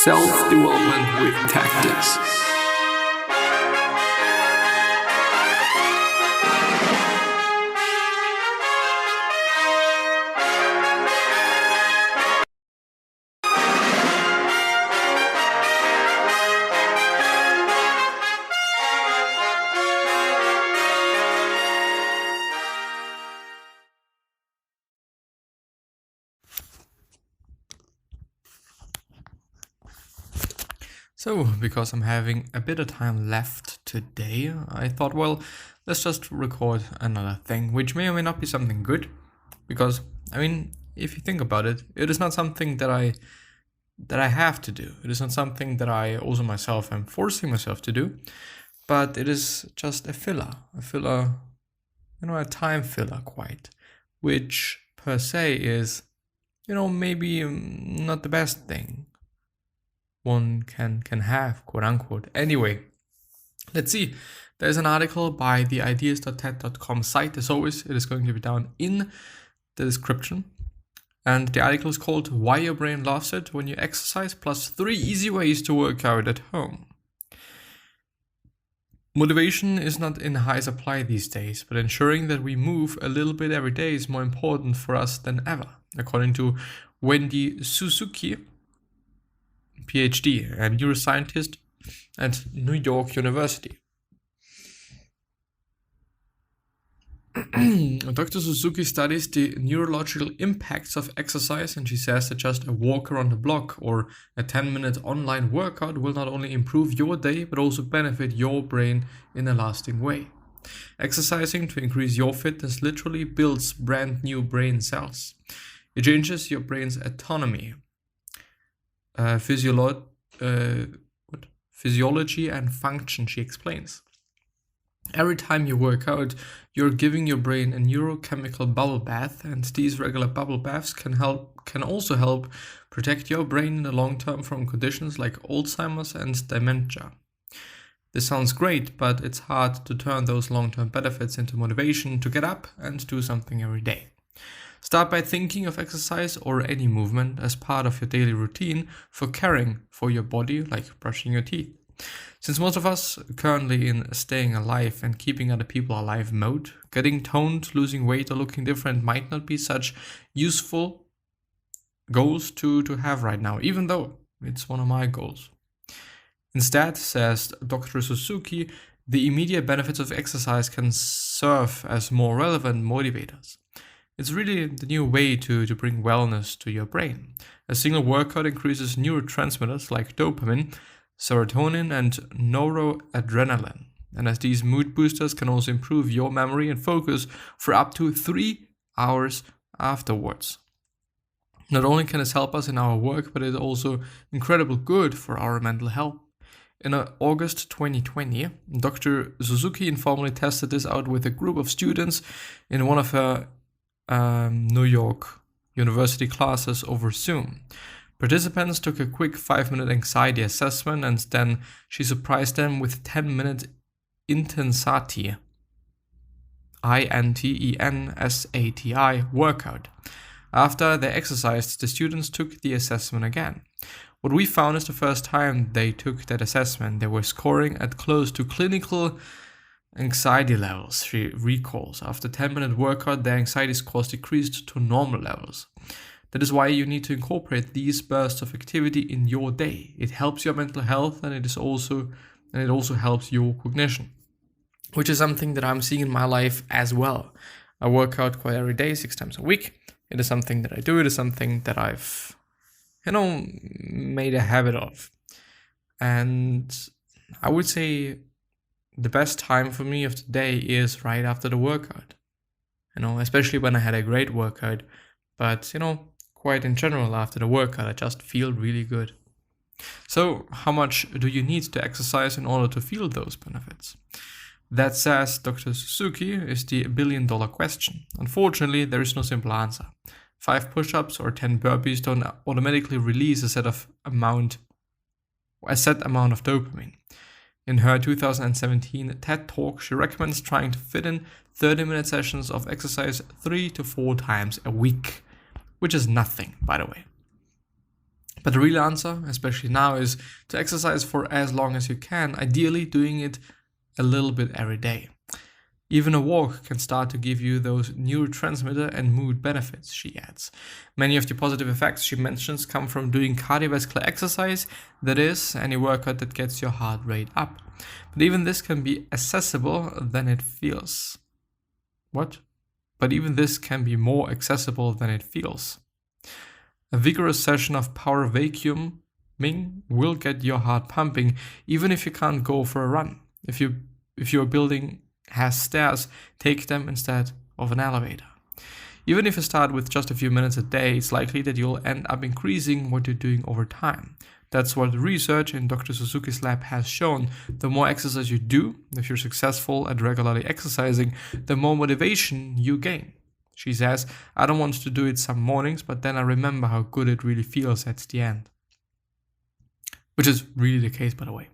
Self-development with tactics. So, because I'm having a bit of time left today, I thought, well, let's just record another thing, which may or may not be something good. Because, I mean, if you think about it, it is not something that I have to do. It is not something that I also myself am forcing myself to do, but it is just a filler, a time filler quite, which per se is, maybe not the best thing one can have, quote unquote. Anyway, let's see. There's an article by the ideas.ted.com site. As always, it is going to be down in the description. And the article is called Why Your Brain Loves It When You Exercise, plus 3 Easy Ways to Work Out at Home. Motivation is not in high supply these days, but ensuring that we move a little bit every day is more important for us than ever, according to Wendy Suzuki, PhD, a neuroscientist at New York University. Dr. Suzuki studies the neurological impacts of exercise, and she says that just a walk around the block or a 10-minute online workout will not only improve your day, but also benefit your brain in a lasting way. Exercising to increase your fitness literally builds brand new brain cells. It changes your brain's autonomy, physiology and function, she explains. Every time you work out, you're giving your brain a neurochemical bubble bath, and these regular bubble baths can also help protect your brain in the long term from conditions like Alzheimer's and dementia. This sounds great, but it's hard to turn those long-term benefits into motivation to get up and do something every day. Start by thinking of exercise or any movement as part of your daily routine for caring for your body, like brushing your teeth. Since most of us are currently in staying alive and keeping other people alive mode, getting toned, losing weight, or looking different might not be such useful goals to have right now, even though it's one of my goals. Instead, says Dr. Suzuki, the immediate benefits of exercise can serve as more relevant motivators. It's really the new way to bring wellness to your brain. A single workout increases neurotransmitters like dopamine, serotonin, and noradrenaline. And as these mood boosters can also improve your memory and focus for up to 3 hours afterwards. Not only can this help us in our work, but it's also incredibly good for our mental health. In August 2020, Dr. Suzuki informally tested this out with a group of students in one of her New York University classes over Zoom. Participants took a quick 5-minute anxiety assessment, and then she surprised them with 10-minute Intensati, INTENSATI workout. After they exercised, the students took the assessment again. What we found is the first time they took that assessment, they were scoring at close to clinical anxiety levels, she recalls. After 10-minute workout, their anxiety scores decreased to normal levels. That is why you need to incorporate these bursts of activity in your day. It helps your mental health, and it also helps your cognition, which is something that I'm seeing in my life as well. I work out quite every day, 6 times a week. It is something that I do. It is something that I've, made a habit of. And I would say the best time for me of the day is right after the workout. Especially when I had a great workout. But, quite in general, after the workout, I just feel really good. So, how much do you need to exercise in order to feel those benefits? That, says Dr. Suzuki, is the billion-dollar question. Unfortunately, there is no simple answer. 5 push-ups or 10 burpees don't automatically release a set amount of dopamine. In her 2017 TED Talk, she recommends trying to fit in 30-minute sessions of exercise 3 to 4 times a week, which is nothing, by the way. But the real answer, especially now, is to exercise for as long as you can, ideally doing it a little bit every day. Even a walk can start to give you those neurotransmitter and mood benefits, she adds. Many of the positive effects she mentions come from doing cardiovascular exercise, that is, any workout that gets your heart rate up. But even this can be accessible than it feels. What? But even this can be more accessible than it feels. A vigorous session of power vacuuming will get your heart pumping, even if you can't go for a run. If your building has stairs, take them instead of an elevator. Even if you start with just a few minutes a day, it's likely that you'll end up increasing what you're doing over time. That's what the research in Dr. Suzuki's lab has shown. The more exercise you do, if you're successful at regularly exercising, the more motivation you gain. She says, I don't want to do it some mornings, but then I remember how good it really feels at the end. Which is really the case, by the way.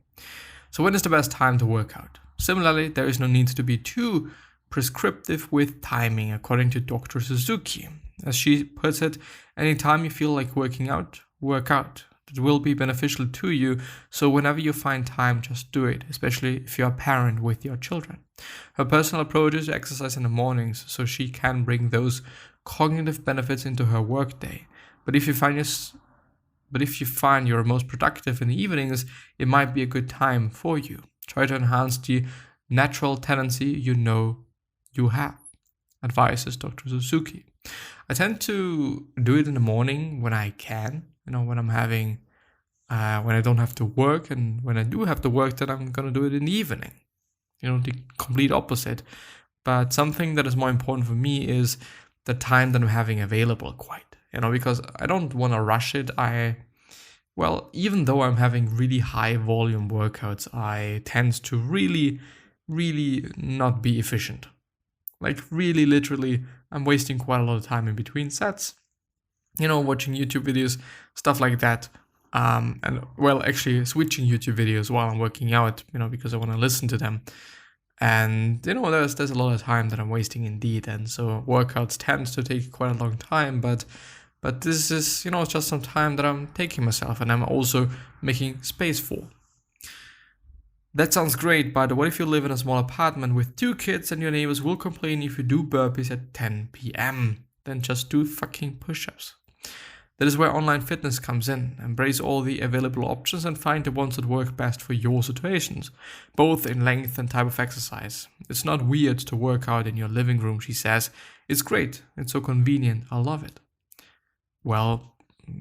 So when is the best time to work out? Similarly, there is no need to be too prescriptive with timing, according to Dr. Suzuki. As she puts it, anytime you feel like working out, work out. It will be beneficial to you, so whenever you find time, just do it, especially if you're a parent with your children. Her personal approach is to exercise in the mornings, so she can bring those cognitive benefits into her workday. But if you find you're most productive in the evenings, it might be a good time for you. Try to enhance the natural tendency you know you have, advises Dr. Suzuki. I tend to do it in the morning when I can, when I'm having, when I don't have to work, and when I do have to work, then I'm going to do it in the evening. The complete opposite. But something that is more important for me is the time that I'm having available because I don't want to rush it. Even though I'm having really high volume workouts, I tend to really, really not be efficient. Really, literally, I'm wasting quite a lot of time in between sets, watching YouTube videos, stuff like that. Actually switching YouTube videos while I'm working out, because I want to listen to them. And, there's a lot of time that I'm wasting indeed. And so workouts tend to take quite a long time, but this is, just some time that I'm taking myself and I'm also making space for. That sounds great, but what if you live in a small apartment with 2 kids and your neighbors will complain if you do burpees at 10 p.m.? Then just do fucking push-ups. That is where online fitness comes in. Embrace all the available options and find the ones that work best for your situations, both in length and type of exercise. It's not weird to work out in your living room, she says. It's great. It's so convenient. I love it. Well,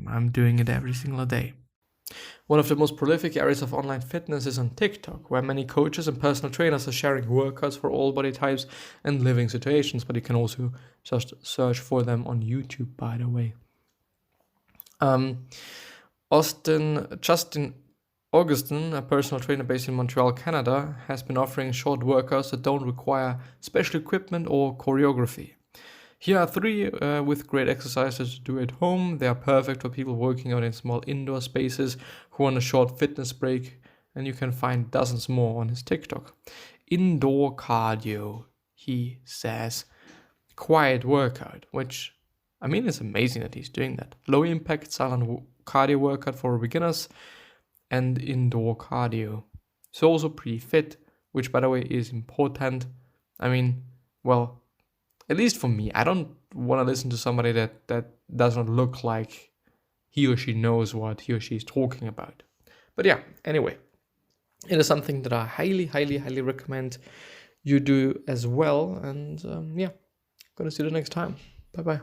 I'm doing it every single day. One of the most prolific areas of online fitness is on TikTok, where many coaches and personal trainers are sharing workouts for all body types and living situations, but you can also just search for them on YouTube, by the way. Justin Augustin, a personal trainer based in Montreal, Canada, has been offering short workouts that don't require special equipment or choreography. Here are 3 with great exercises to do at home. They are perfect for people working out in small indoor spaces who want a short fitness break, and you can find dozens more on his TikTok. Indoor cardio, he says. Quiet workout, which, it's amazing that he's doing that. Low impact silent cardio workout for beginners and indoor cardio. So also pretty fit, which by the way is important. At least for me, I don't want to listen to somebody that does not look like he or she knows what he or she is talking about. But yeah, anyway, it is something that I highly, highly, highly recommend you do as well. And gonna see you the next time. Bye-bye.